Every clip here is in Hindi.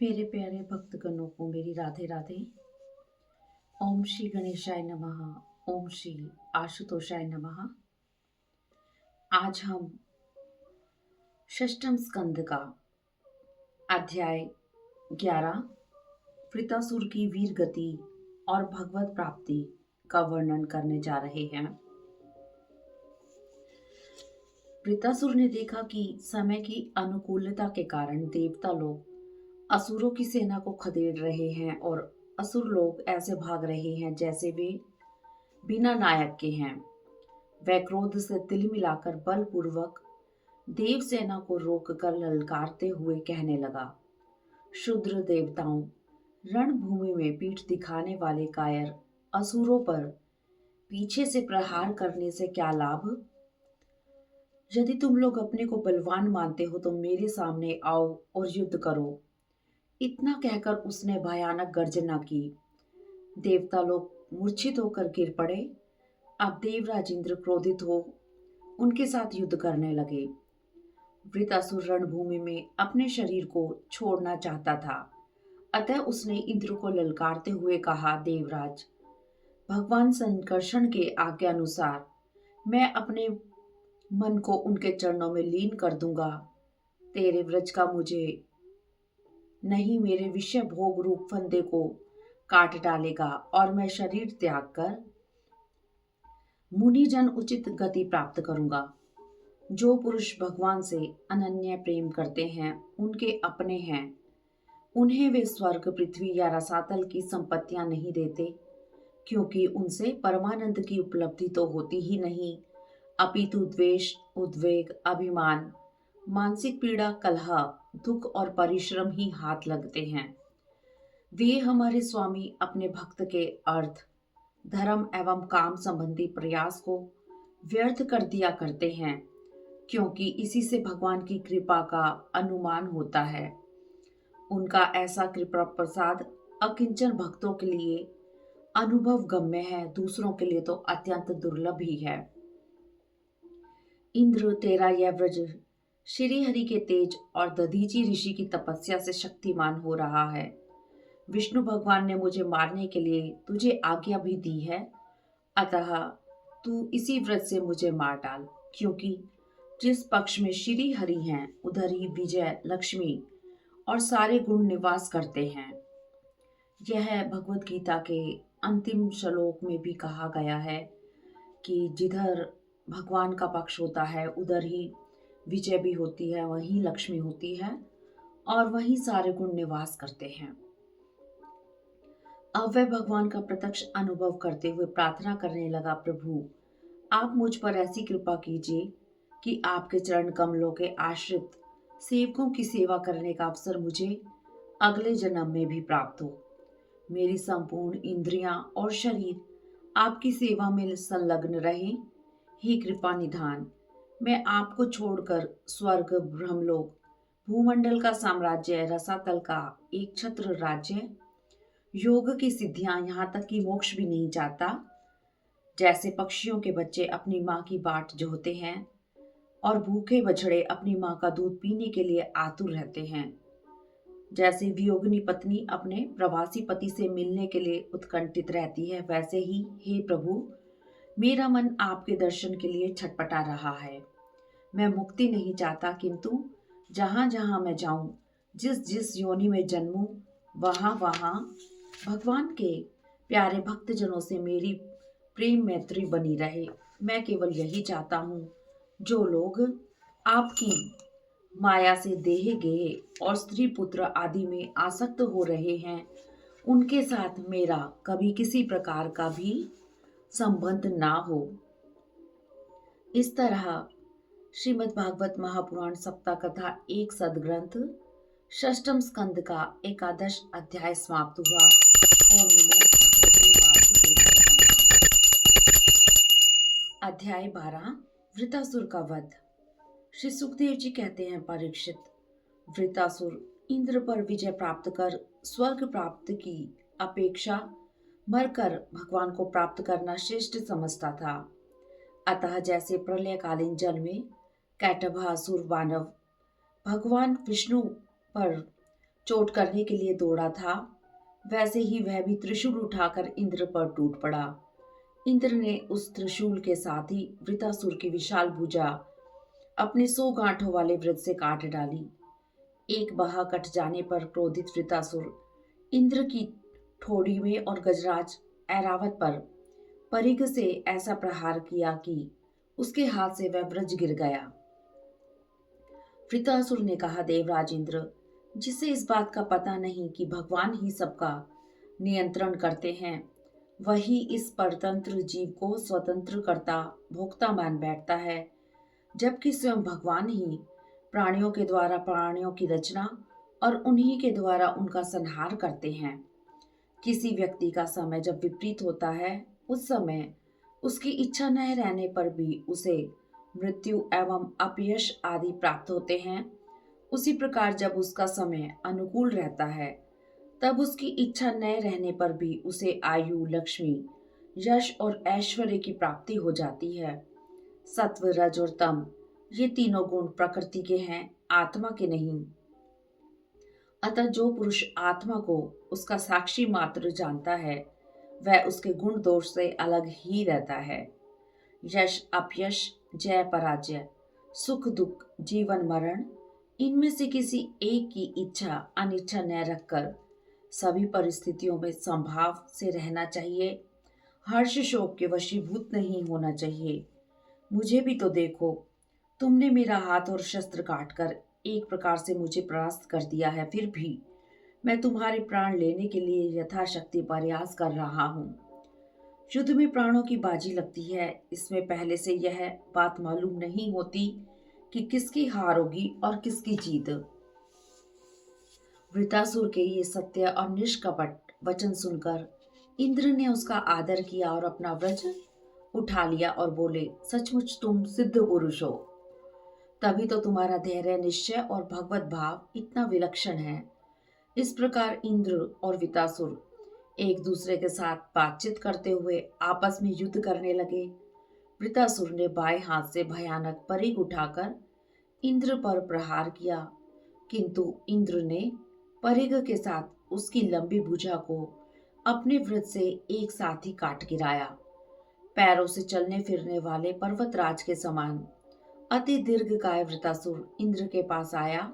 मेरे प्यारे भक्तगणों को मेरी राधे राधे। ओम श्री गणेशाय नमः। ओम श्री आशुतोषाय नमः। आज हम षष्ठम स्कंद का अध्याय 11 वृतासुर की वीर गति और भगवत प्राप्ति का वर्णन करने जा रहे हैं। वृतासुर ने देखा कि समय की अनुकूलता के कारण देवता लोग असुरों की सेना को खदेड़ रहे हैं और असुर लोग ऐसे भाग रहे हैं जैसे वे बिना नायक के हैं। वह क्रोध से तिल मिलाकर बलपूर्वक देव सेना को रोककर ललकारते हुए कहने लगा, शूद्र देवताओं, रणभूमि में पीठ दिखाने वाले कायर असुरों पर पीछे से प्रहार करने से क्या लाभ? यदि तुम लोग अपने को बलवान मानते हो तो मेरे सामने आओ और युद्ध करो। इतना कहकर उसने भयानक गर्जना की। देवता लोग मूर्छित होकर गिर पड़े। अब देवराज इंद्र क्रोधित हो उनके साथ युद्ध करने लगे। वृतासुर रणभूमि में अपने शरीर को छोड़ना चाहता था, अतः उसने इंद्र को ललकारते हुए कहा, देवराज, भगवान संकर्षण के आज्ञानुसार मैं अपने मन को उनके चरणों में लीन कर दूंगा। तेरे व्रज का मुझे नहीं, मेरे विषय भोग रूप फंदे को काट डालेगा और मैं शरीर त्याग कर मुनिजन उचित गति प्राप्त करूंगा। जो पुरुष भगवान से अनन्य प्रेम करते हैं उनके अपने हैं। उन्हें वे स्वर्ग, पृथ्वी या रसातल की संपत्तियां नहीं देते, क्योंकि उनसे परमानंद की उपलब्धि तो होती ही नहीं, अपितु द्वेष, उद्वेग, अभिमान, मानसिक पीड़ा, कलह, दुख और परिश्रम ही हाथ लगते हैं। वे हमारे स्वामी अपने भक्त के अर्थ, धर्म एवं काम संबंधी प्रयास को व्यर्थ कर दिया करते हैं, क्योंकि इसी से भगवान की कृपा का अनुमान होता है। उनका ऐसा कृपा प्रसाद अकिंचन भक्तों के लिए अनुभव गम्य है, दूसरों के लिए तो अत्यंत दुर्लभ ही है। इंद्र, तेरा यह व्रज श्री हरि के तेज और दधीचि ऋषि की तपस्या से शक्तिमान हो रहा है। विष्णु भगवान ने मुझे मारने के लिए तुझे आज्ञा भी दी है, अतः तू इसी व्रत से मुझे मार डाल, क्योंकि जिस पक्ष में श्री हरि हैं उधर ही विजय, लक्ष्मी और सारे गुण निवास करते हैं। यह भगवत गीता के अंतिम श्लोक में भी कहा गया है कि जिधर भगवान का पक्ष होता है उधर ही विजय भी होती है, वहीं लक्ष्मी होती है और वहीं सारे गुण निवास करते हैं। अब वह भगवान का प्रत्यक्ष अनुभव करते हुए प्रार्थना करने लगा, प्रभु, आप मुझ पर ऐसी कृपा कीजिए कि आपके चरण कमलों के आश्रित सेवकों की सेवा करने का अवसर मुझे अगले जन्म में भी प्राप्त हो। मेरी संपूर्ण इंद्रियां और शरीर आपकी सेवा में संलग्न रहे। हे कृपा निधान, मैं आपको छोड़कर स्वर्ग, ब्रह्मलोक, भूमंडल का साम्राज्य, रसातल का एक छत्र राज्य, योग की सिद्धियां, यहाँ तक कि मोक्ष भी नहीं चाहता। जैसे पक्षियों के बच्चे अपनी माँ की बाट जोहते हैं और भूखे बछड़े अपनी माँ का दूध पीने के लिए आतुर रहते हैं, जैसे वियोगिनी पत्नी अपने प्रवासी पति से मिलने के लिए उत्कंठित रहती है, वैसे ही हे प्रभु, मेरा मन आपके दर्शन के लिए छटपटा रहा है। मैं मुक्ति नहीं चाहता, किंतु जहाँ जहाँ मैं जाऊं, जिस जिस योनि में जन्मूं, वहाँ वहाँ भगवान के प्यारे भक्तजनों से मेरी प्रेम मैत्री बनी रहे। मैं केवल यही चाहता हूँ। जो लोग आपकी माया से देह गेह और स्त्री पुत्र आदि में आसक्त हो रहे हैं, उनके साथ मेरा कभी किसी प्रकार का भी संबंध ना हो। इस तरह श्रीमद् भागवत महापुराण सप्ताह कथा एक सदग्रंथ षष्ठम स्कंद का एकादश अध्याय समाप्त हुआ। ओम नमो भगवते वासुदेवाय नमः। अध्याय 12 वृतासुर का वध। श्री सुखदेव जी कहते हैं, परीक्षित, वृतासुर इंद्र पर विजय प्राप्त कर स्वर्ग प्राप्त की अपेक्षा मरकर भगवान को प्राप्त करना श्रेष्ठ समझता था। अतः जैसे प्रलयकालीन जल में कैटभासुर वानव भगवान विष्णु पर चोट करने के लिए दौड़ा था, वैसे ही वह भी त्रिशूल उठाकर इंद्र पर टूट पड़ा। इंद्र ने उस त्रिशूल के साथ ही वृतासुर की विशाल भुजा अपने 100 गांठों वाले वृत्त से काट डाली। एक बाह कट जाने पर क्रोधित वृतासुर इंद्र की ठोड़ी में और गजराज ऐरावत पर परिघ से ऐसा प्रहार किया कि उसके हाथ से वह वज्र गिर गया। वृतासुर ने कहा, देवराज इंद्र, जिसे इस बात का पता नहीं कि भगवान ही सबका नियंत्रण करते हैं, वही इस परतंत्र जीव को स्वतंत्र करता भोक्ता मान बैठता है, जबकि स्वयं भगवान ही प्राणियों के द्वारा प्राणियों की रचना और उन्हीं के द्वारा उनका संहार करते हैं। किसी व्यक्ति का समय जब विपरीत होता है, उस समय उसकी इच्छा न रहने पर भी उसे मृत्यु एवं अपयश आदि प्राप्त होते हैं। उसी प्रकार जब उसका समय अनुकूल रहता है, तब उसकी इच्छा न रहने पर भी उसे आयु, लक्ष्मी, यश और ऐश्वर्य की प्राप्ति हो जाती है। सत्व, रज और तम ये तीनों गुण प्रकृति के हैं, आत्मा के नहीं। अतः जो पुरुष आत्मा को उसका साक्षी मात्र जानता है, वह उसके गुण दोष से अलग ही रहता है। यश, अपयश, जय, पराजय, सुख, दुख, जीवन, मरण, इनमें से किसी एक की इच्छा अनिच्छा न रखकर सभी परिस्थितियों में संभाव से रहना चाहिए। हर्ष शोक के वशीभूत नहीं होना चाहिए। मुझे भी तो देखो, तुमने मेरा हाथ और शस्त्र काटकर एक प्रकार से मुझे परास्त कर दिया है, फिर भी मैं तुम्हारे प्राण लेने के लिए यथाशक्ति प्रयास कर रहा हूँ। युद्ध में प्राणों की बाजी लगती है, इसमें पहले से यह बात मालूम नहीं होती कि किसकी हार होगी और किसकी जीत। वृतासुर के ये सत्य और निष्कपट वचन सुनकर इंद्र ने उसका आदर किया और अपना वज्र उठा लिया और बोले, सचमुच तुम सिद्ध पुरुष हो। तभी तो तुम्हारा धैर्य, निश्चय और भगवत भाव इतना विलक्षण है। इस प्रकार इंद्र और वृतासुर एक दूसरे के साथ बातचीत करते हुए आपस में युद्ध करने लगे। वृतासुर ने बाएं हाथ से भयानक परिघ उठाकर इंद्र पर प्रहार किया, किंतु इंद्र ने परिघ के साथ उसकी लंबी भुजा को अपने वृत्त से एक साथ ही काट गिराया। पैरों से चलने फिरने वाले पर्वतराज के समान अति दीर्घकाय वृतासुर इंद्र के पास आया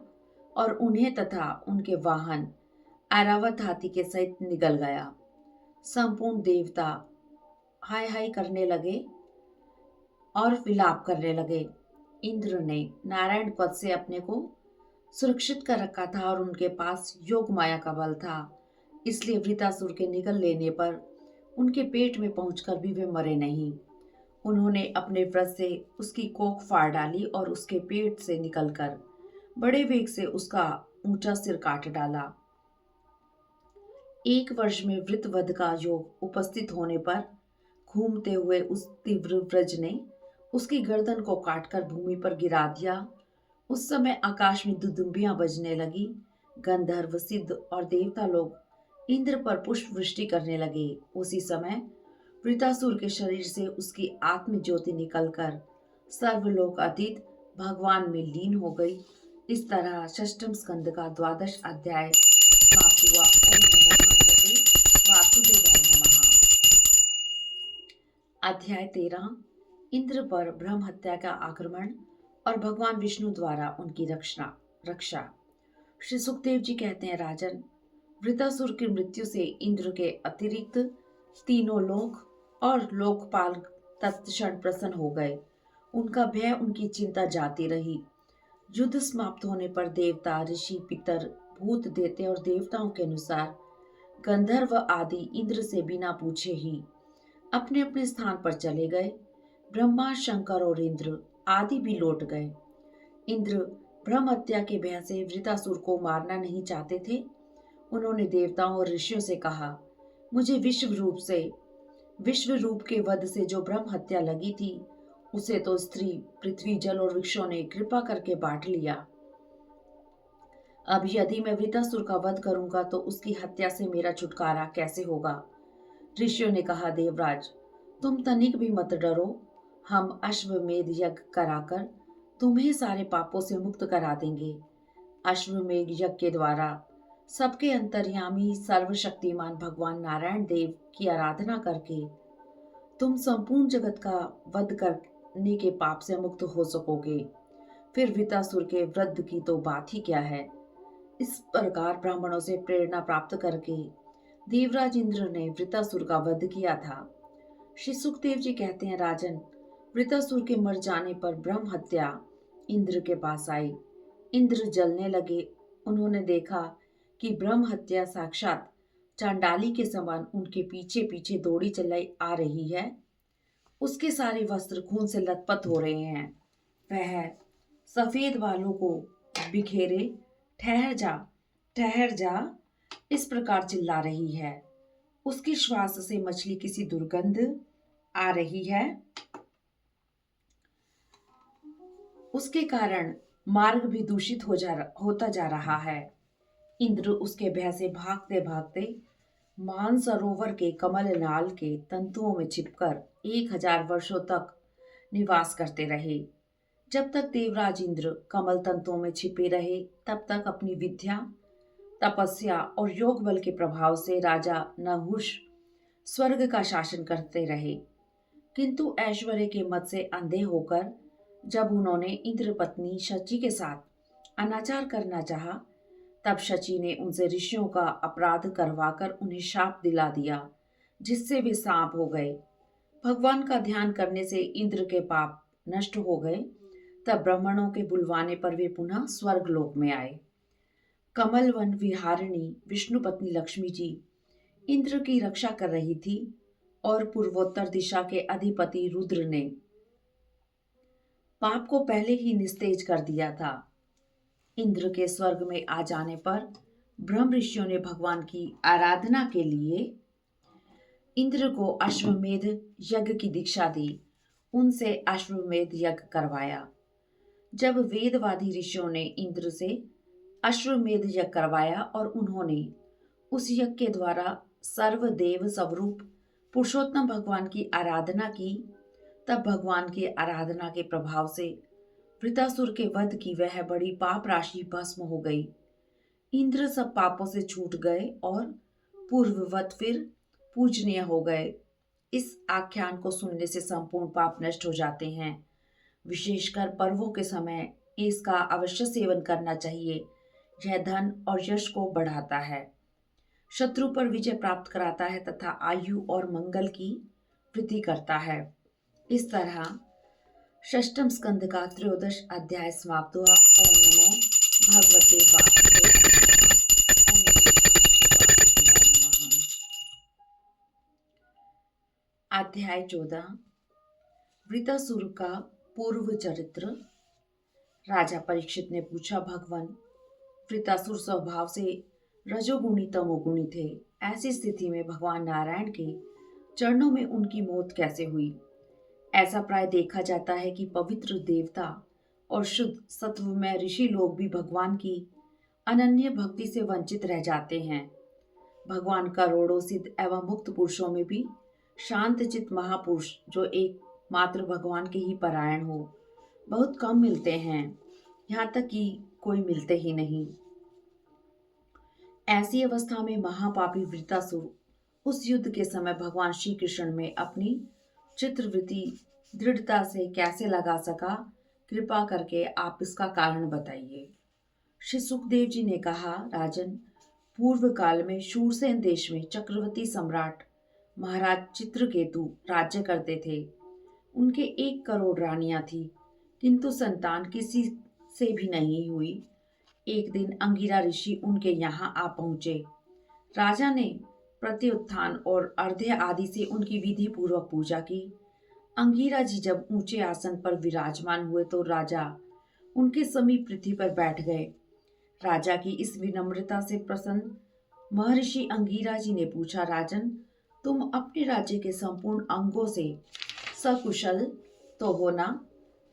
और उन्हें तथा उनके वाहन ऐरावत हाथी के सहित निगल गया। संपूर्ण देवता हाय हाय करने लगे और विलाप करने लगे। इंद्र ने नारायण पद से अपने को सुरक्षित कर रखा था और उनके पास योग माया का बल था, इसलिए वृतासुर के निगल लेने पर उनके पेट में पहुंचकर भी वे मरे नहीं। उन्होंने अपने व्रत से उसकी कोख फाड़ डाली और उसके पेट से निकलकर बड़े वेग से उसका ऊंचा सिर काट डाला। 1 वर्ष में वृत्रवध का योग उपस्थित होने पर घूमते हुए उस तीव्र व्रज ने उसकी गर्दन को काटकर भूमि पर गिरा दिया। उस समय आकाश में दुदुम्बियां बजने लगी। गंधर्व, सिद्ध और देवता लोग इंद्र पर पुष्प वृष्टि करने लगे। उसी समय वृतासुर के शरीर से उसकी आत्म ज्योति निकलकर सर्वलोक अतीत भगवान में लीन हो गई। इस तरह षष्ठम स्कंद का 12वां अध्याय समाप्त हुआ। ओम नमो भगवते वासुदेवाय नमः। अध्याय 13 इंद्र पर ब्रह्म हत्या का आक्रमण और भगवान विष्णु द्वारा उनकी रक्षा। श्री सुखदेव जी कहते हैं, राजन, वृतासुर की मृत्यु से इंद्र के अतिरिक्त तीनों लोक और लोकपाल तत्क्षण प्रसन्न हो गए। उनका भय, उनकी चिंता जाती रही। युद्ध समाप्त होने पर देवता, ऋषि, पितर, भूत, देवते और देवताओं के अनुसार गंधर्व आदि इंद्र से बिना पूछे ही अपने अपने स्थान पर चले गए। ब्रह्मा, शंकर और इंद्र आदि भी लौट गए। इंद्र ब्रह्म हत्या के भय से वृतासुर को मारना नहीं चाहते थे। उन्होंने देवताओं और ऋषियों से कहा, मुझे विश्व रूप के वध से जो ब्रह्म हत्या लगी थी, उसे तो स्त्री, पृथ्वी, जल और वृक्षों ने कृपा करके बांट लिया। अब यदि मैं वृतासुर का वध करूंगा तो उसकी हत्या से मेरा छुटकारा कैसे होगा? ऋषियों ने कहा, देवराज, तुम तनिक भी मत डरो। हम अश्वमेध यज्ञ कराकर तुम्हें सारे पापों से मुक्त करा देंगे। अश्वमेध यज्ञ के द्वारा सबके अंतर्यामी सर्वशक्तिमान भगवान नारायण देव की आराधना करके तुम संपूर्ण जगत का वध करने के पाप से मुक्त हो सकोगे। फिर वृतासुर के वध की तो बात ही क्या है। इस प्रकार ब्राह्मणों से प्रेरणा प्राप्त करके देवराज इंद्र ने वृतासुर का वध किया था। श्री सुखदेव जी कहते हैं, राजन, वृतासुर के मर जाने पर ब्रह्म हत्या इंद्र के पास आई। इंद्र जलने लगे। उन्होंने देखा कि ब्रह्म हत्या साक्षात चांडाली के समान उनके पीछे पीछे दौड़ी चलाई आ रही है। उसके सारे वस्त्र खून से लथपथ हो रहे हैं। वह सफेद बालों को बिखेरे ठहर जा इस प्रकार चिल्ला रही है। उसके श्वास से मछली किसी दुर्गंध आ रही है। उसके कारण मार्ग भी दूषित होता जा रहा है। इंद्र उसके भय से भागते भागते मानसरोवर के कमल नाल के तंतुओं में छिपकर 1000 वर्षों तक निवास करते रहे। जब तक देवराज इंद्र कमल तंतुओं में छिपे रहे, तब तक अपनी विद्या, तपस्या और योग बल के प्रभाव से राजा नहुष स्वर्ग का शासन करते रहे। किंतु ऐश्वर्य के मद से अंधे होकर जब उन्होंने इंद्र पत्नी शची के साथ अनाचार करना चाहा, तब शची ने उनसे ऋषियों का अपराध करवाकर उन्हें शाप दिला दिया, जिससे वे सांप हो गए। भगवान का ध्यान करने से इंद्र के पाप नष्ट हो गए। तब ब्राह्मणों के बुलवाने पर वे पुनः स्वर्ग लोक में आए। कमल वन विहारिणी विष्णु पत्नी लक्ष्मी जी इंद्र की रक्षा कर रही थी और पूर्वोत्तर दिशा के अधिपति रुद्र ने पाप को पहले ही निस्तेज कर दिया था। इंद्र के स्वर्ग में आ जाने पर ब्रह्म ऋषियों ने भगवान की आराधना के लिए इंद्र को अश्वमेध यज्ञ की दीक्षा दी। उनसे अश्वमेध यज्ञ करवाया। जब वेदवादी ऋषियों ने इंद्र से अश्वमेध यज्ञ करवाया और उन्होंने उस यज्ञ के द्वारा सर्वदेव स्वरूप पुरुषोत्तम भगवान की आराधना की, तब भगवान की आराधना के प्रभाव से वृतासुर के वध की वह बड़ी पाप राशि भस्म हो गई। इंद्र सब पापों से छूट गए और पूर्ववत फिर पूजनीय हो गए। इस आख्यान को सुनने से संपूर्ण पाप नष्ट हो जाते हैं। विशेषकर पर्वों के समय इसका अवश्य सेवन करना चाहिए। यह धन और यश को बढ़ाता है, शत्रु पर विजय प्राप्त कराता है तथा आयु और मंगल की वृद्धि करता है। इस तरह षष्ठम स्कंद का 13 अध्याय समाप्त हुआ। ओम नमो भगवते वासुदेवाय। ओम नमो भगवते वासुदेवाय नमः। अध्याय 14। वृतासुर का पूर्व चरित्र। राजा परीक्षित ने पूछा, भगवान, वृतासुर स्वभाव से रजोगुणी तमोगुणी थे। ऐसी स्थिति में भगवान नारायण के चरणों में उनकी मौत कैसे हुई? ऐसा प्राय देखा जाता है कि पवित्र देवता और शुद्ध सत्वमय ऋषि लोग भी भगवान की अनन्य भक्ति से वंचित रह जाते हैं। भगवान करोड़ों सिद्ध एवं मुक्त पुरुषों में भी शांतचित्त महापुरुष जो एक मात्र भगवान के ही परायण हो बहुत कम मिलते हैं, यहाँ तक कि कोई मिलते ही नहीं। ऐसी अवस्था में महापापी वृतासुर उस युद्ध के समय भगवान श्री कृष्ण में अपनी चित्रवृत्ति दृढ़ता से कैसे लगा सका? कृपा करके आप इसका कारण बताइए। श्री सुखदेव जी ने कहा, राजन, पूर्व काल में शूरसेन देश में चक्रवर्ती सम्राट महाराज चित्रकेतु राज्य करते थे। उनके 1 करोड़ रानियां थी, किंतु संतान किसी से भी नहीं हुई। एक दिन अंगिरा ऋषि उनके यहाँ आ पहुंचे। राजा ने प्रत्युत्थान और अर्घ्य आदि से उनकी विधि पूर्वक पूजा की। अंगिरा जी जब ऊंचे आसन पर विराजमान हुए तो राजा उनके समीप पृथ्वी पर बैठ गए। राजा की इस विनम्रता से प्रसन्न महर्षि अंगिरा जी ने पूछा, राजन, तुम अपने राज्य के संपूर्ण अंगों से सकुशल तो हो ना?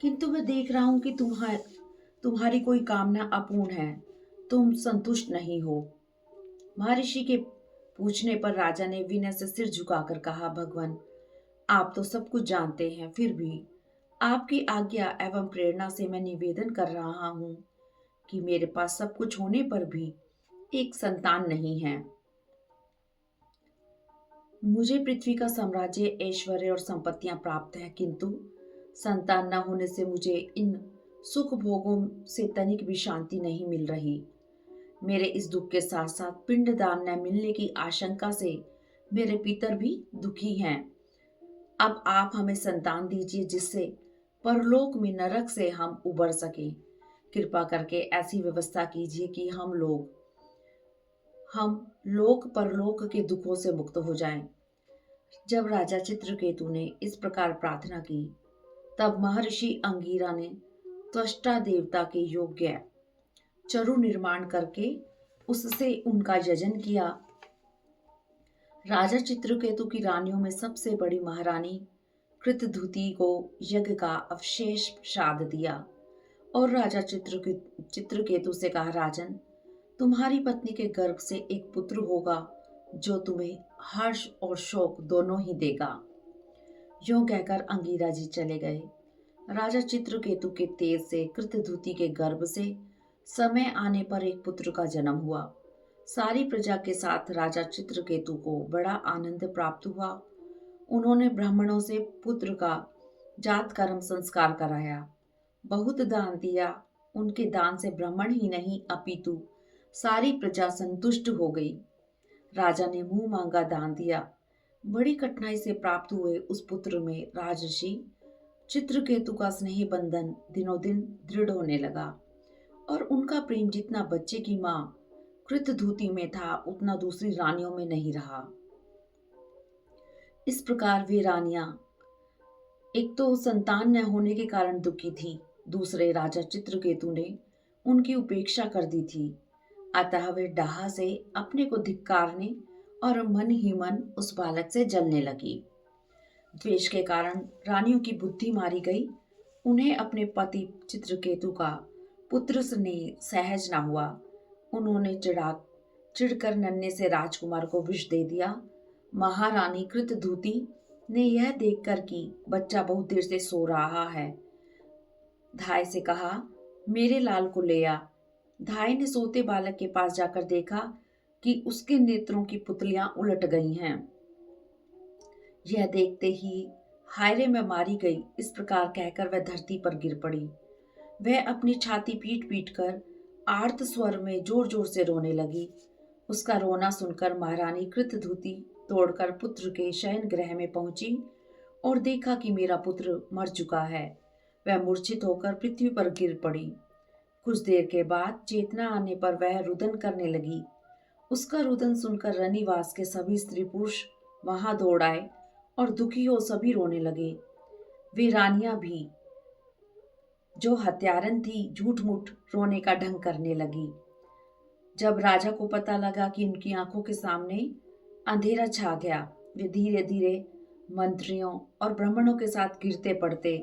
किंतु मैं देख रहा हूं कि तुम्हारी कोई कामना अपूर्ण है, तुम संतुष्ट नहीं हो। महर्षि के पूछने पर राजा ने विनय से सिर झुकाकर कहा, भगवान, आप तो सब कुछ जानते हैं, फिर भी आपकी आज्ञा एवं प्रेरणा से मैं निवेदन कर रहा हूँ कि मेरे पास सब कुछ होने पर भी एक संतान नहीं है। मुझे पृथ्वी का साम्राज्य, ऐश्वर्य और संपत्तियां प्राप्त है, किंतु संतान न होने से मुझे इन सुख भोगों से तनिक भी शांति नहीं मिल रही। मेरे इस दुख के साथ साथ पिंडदान न मिलने की आशंका से मेरे पितर भी दुखी हैं। अब आप हमें संतान दीजिए जिससे परलोक में नरक से हम उबर सकें। कृपा करके ऐसी व्यवस्था कीजिए कि हम लोक परलोक के दुखों से मुक्त हो जाएं। जब राजा चित्रकेतु ने इस प्रकार प्रार्थना की, तब महर्षि अंगीरा ने त्वष्टा देवता के योग्य चरु निर्माण करके उससे उनका यजन किया। राजा चित्रकेतु की रानियों में सबसे बड़ी महारानी कृतधुति को यज्ञ का अवशेष श्राद्ध दिया और राजा चित्रकेतु से कहा, राजन, तुम्हारी पत्नी के गर्भ से एक पुत्र होगा जो तुम्हें हर्ष और शोक दोनों ही देगा। यूं कहकर अंगीरा जी चले गए। राजा चित्रकेतु के तेज से कृतधुति के गर्भ से समय आने पर एक पुत्र का जन्म हुआ। सारी प्रजा के साथ राजा चित्रकेतु को बड़ा आनंद प्राप्त हुआ। उन्होंने ब्राह्मणों से पुत्र का जात कर्म संस्कार कराया, बहुत दान दिया। उनके दान से ब्राह्मण ही नहीं अपितु सारी प्रजा संतुष्ट हो गई। राजा ने मुंह मांगा दान दिया। बड़ी कठिनाई से प्राप्त हुए उस पुत्र में राजर्षि चित्रकेतु का स्नेह बंधन दिनों दिन दृढ़ होने लगा और उनका प्रेम जितना बच्चे की मां कृतधुति में था उतना दूसरी रानियों में नहीं रहा। इस प्रकार वे रानियां एक तो संतान न होने के कारण दुखी थी, दूसरे राजा चित्रकेतु ने उनकी उपेक्षा कर दी थी। अतः वे डाह से अपने को धिक्कारने और मन ही मन उस बालक से जलने लगी। द्वेष के कारण रानियों की बुद्धि मारी गई। उन्हें अपने पति चित्रकेतु का पुत्र स्नेह सहज न हुआ। उन्होंने चिढ़कर नन्हे से राजकुमार को विष दे दिया। महारानी कृतधुति ने यह देखकर कि बच्चा बहुत देर से सो रहा है, धाय से कहा, मेरे लाल को ले आ। धाय ने सोते बालक के पास जाकर देखा कि उसके नेत्रों की पुतलियां उलट गई हैं। यह देखते ही हाय रे मैं मारी गई, इस प्रकार कहकर वह धरती पर गिर पड़ी। वह अपनी छाती पीट पीट कर आर्त स्वर में जोर जोर से रोने लगी। उसका रोना सुनकर महारानी कृतधुति तोड़कर पुत्र के शयन गृह में पहुंची और देखा कि मेरा पुत्र मर चुका है। वह मूर्छित होकर पृथ्वी पर गिर पड़ी। कुछ देर के बाद चेतना आने पर वह रुदन करने लगी। उसका रुदन सुनकर रनिवास के सभी स्त्री पुरुष वहां दौड़ आए और दुखी हो सभी रोने लगे। वे रानियां भी जो हत्यारन थी झूठ मूठ रोने का ढंग करने लगी। जब राजा को पता लगा कि उनकी आंखों के सामने अंधेरा छा गया, वे धीरे धीरे मंत्रियों और ब्राह्मणों के साथ गिरते पड़ते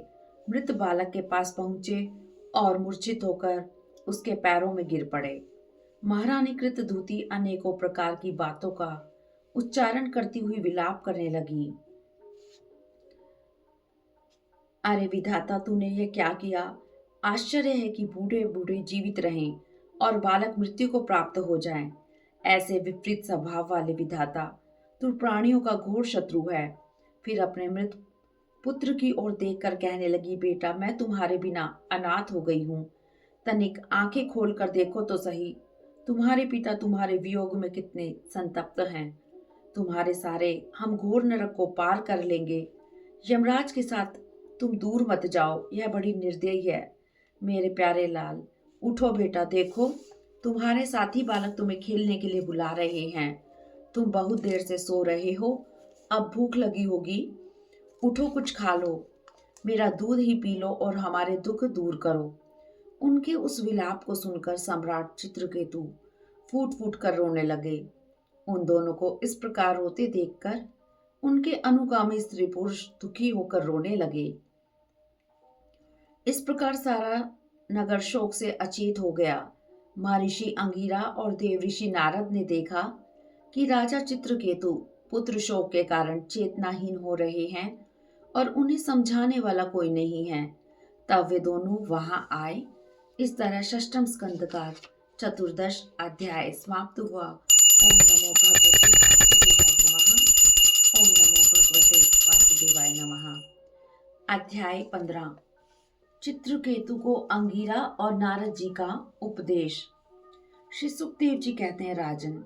मृत बालक के पास पहुंचे और मूर्छित होकर उसके पैरों में गिर पड़े। महारानी कृतधुति अनेकों प्रकार की बातों का उच्चारण करती हुई विलाप करने लगी। अरे विधाता, तूने ये क्या किया? आश्चर्य है कि बूढ़े बूढ़े जीवित रहें और बालक मृत्यु को प्राप्त हो जाएं। ऐसे विपरीत स्वभाव वाले विधाता, तू प्राणियों का घोर शत्रु है। फिर अपने मृत पुत्र की ओर देखकर कहने लगी, बेटा, मैं तुम्हारे बिना अनाथ हो गई हूँ। तनिक आंखें खोल कर देखो तो सही, तुम्हारे पिता तुम्हारे वियोग में कितने संतप्त हैं। तुम्हारे सारे हम घोर नरक को पार कर लेंगे। यमराज के साथ तुम दूर मत जाओ, यह बड़ी निर्दयी है। मेरे प्यारे लाल, उठो बेटा, देखो तुम्हारे साथी बालक तुम्हें खेलने के लिए बुला रहे हैं। तुम बहुत देर से सो रहे हो, अब भूख लगी होगी, उठो कुछ खा लो, मेरा दूध ही पी लो और हमारे दुख दूर करो। उनके उस विलाप को सुनकर सम्राट चित्रकेतु फूट फूट कर रोने लगे। उन दोनों को इस प्रकार रोते देखकर उनके अनुगामी स्त्री पुरुष दुखी होकर रोने लगे। इस प्रकार सारा नगर शोक से अचेत हो गया। महर्षि अंगिरा और देवऋषि नारद ने देखा कि राजा चित्रकेतु पुत्र शोक के कारण चेतनाहीन हो रहे हैं और उन्हें समझाने वाला कोई नहीं है। तब वे दोनों वहां आए। इस तरह षष्ठम स्कंद का चतुर्दश अध्याय समाप्त हुआ। ओम नमो भगवते वासुदेवाय नमः। ओम नमो भगवते वासुदेवाय नमः। अध्याय 15। चित्रकेतु को अंगिरा और नारद जी का उपदेश। श्री सुखदेव जी कहते हैं, राजन,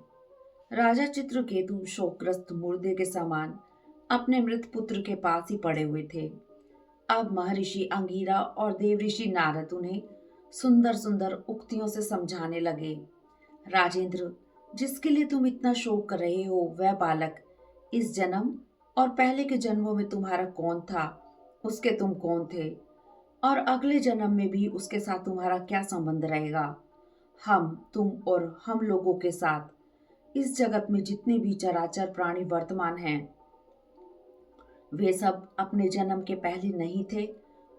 राजा चित्रकेतु शोकग्रस्त मुर्दे के समान अपने मृत पुत्र के पास ही पड़े हुए थे। अब महर्षि अंगिरा और देवऋषि नारद उन्हें सुंदर सुंदर उक्तियों से समझाने लगे। राजेंद्र, जिसके लिए तुम इतना शोक कर रहे हो, वह बालक इस जन्म और पहले के जन्मों में तुम्हारा कौन था, उसके तुम कौन थे, और अगले जन्म में भी उसके साथ तुम्हारा क्या संबंध रहेगा। हम, तुम और हम लोगों के साथ इस जगत में जितने भी चराचर प्राणी वर्तमान हैं, वे सब अपने जन्म के पहले नहीं थे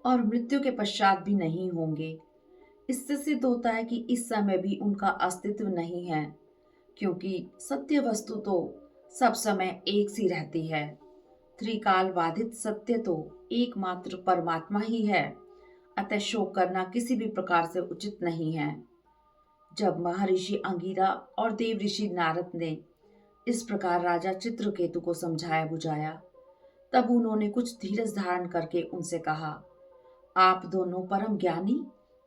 और मृत्यु के पश्चात भी नहीं होंगे। इससे सिद्ध होता है कि इस समय भी उनका अस्तित्व नहीं है, क्योंकि सत्य वस्तु तो सब समय एक सी रहती है। त्रिकाल बाधित सत्य तो एकमात्र परमात्मा ही है। अतः शोक करना किसी भी प्रकार से उचित नहीं है। जब महर्षि अंगिरा और देव ऋषि नारद ने इस प्रकार राजा चित्रकेतु को समझाया बुझाया, तब उन्होंने कुछ धीरज धारण करके उनसे कहा, आप दोनों परम ज्ञानी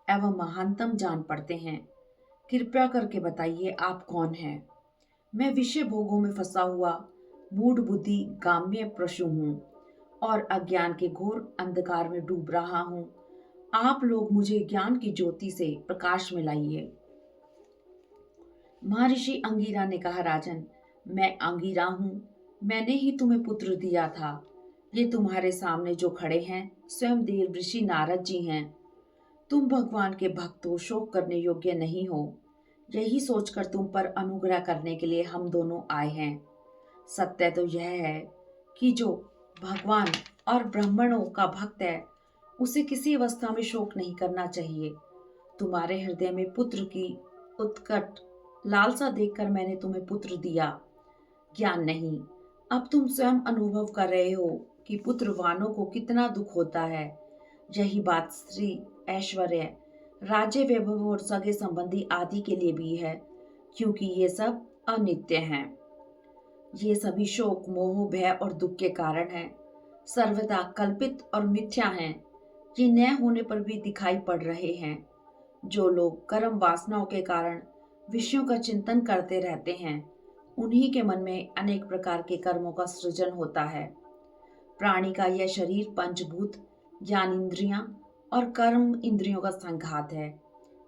एवं महानतम जान पड़ते हैं। कृपया करके बताइए, आप कौन हैं। मैं विषय भोगों में फंसा हुआ मूढ़ बुद्धि गाम्य पशु हूँ और अज्ञान के घोर अंधकार में डूब रहा हूँ। आप लोग मुझे ज्ञान की ज्योति से प्रकाश में लाइए। महर्षि अंगिरा ने कहा, राजन, मैं अंगिरा हूँ। मैंने ही तुम्हें पुत्र दिया था। ये तुम्हारे सामने जो खड़े हैं स्वयं देव ऋषि नारद जी हैं। तुम भगवान के भक्त हो, शोक करने योग्य नहीं हो। यही सोचकर तुम पर अनुग्रह करने के लिए हम दोनों आए हैं। सत्य तो यह है कि जो भगवान और ब्राह्मणों का भक्त है, उसे किसी अवस्था में शोक नहीं करना चाहिए। तुम्हारे हृदय में पुत्र की उत्कट लालसा देखकर मैंने तुम्हें पुत्र दिया, ज्ञान नहीं। अब तुम स्वयं अनुभव कर रहे हो कि पुत्रवानों को कितना दुख होता है। यही बात स्त्री, ऐश्वर्य, राज्य वैभव और सगे संबंधी आदि के लिए भी है, क्योंकि ये सब अनित्य हैं। ये सभी शोक, मोह, भय और दुख के कारण हैं, सर्वदा कल्पित और मिथ्या हैं। ये न होने पर भी दिखाई पड़ रहे हैं। जो लोग कर्म वासनाओं के कारण विषयों का चिंतन करते रहते हैं, उन्हीं के मन में अनेक प्रकार के कर्मों का सृजन होता है। प्राणी का यह शरीर पंचभूत, ज्ञान इंद्रियां और कर्म इंद्रियों का संघात है।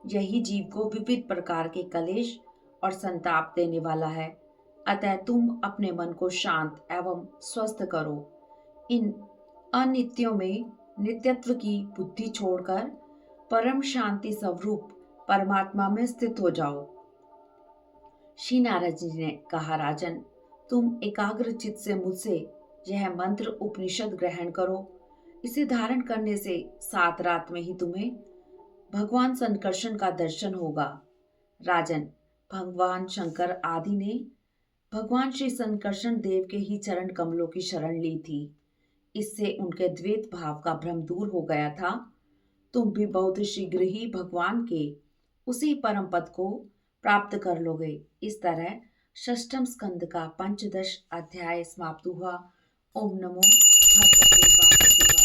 यही जीव को विविध प्रकार के कलेश और संताप देने वाला है। अतः तुम अपने मन को शांत एवं स्वस्थ करो। इन अनित्यों में नित्यत्व की बुद्धि छोड़कर परम शांति स्वरूप परमात्मा में स्थित हो जाओ। श्री नारद जी ने कहा, राजन, तुम एकाग्र चित्त से मुझसे यह मंत्र उपनिषद ग्रहण करो। इसे धारण करने से 7 रात में ही तुम्हें भगवान संकर्षण का दर्शन होगा। राजन, भगवान शंकर आदि ने भगवान श्री संकर्षण देव के ही चरण कमलों की शरण ली थी। इससे उनके द्वैत भाव का भ्रम दूर हो गया था। तुम भी बहुत शीघ्र ही भगवान के उसी परम पद को प्राप्त कर लोगे। इस तरह षष्ठम स्कंद का 15 अध्याय समाप्त हुआ। ओम नमो भगवते वासुदेवाय।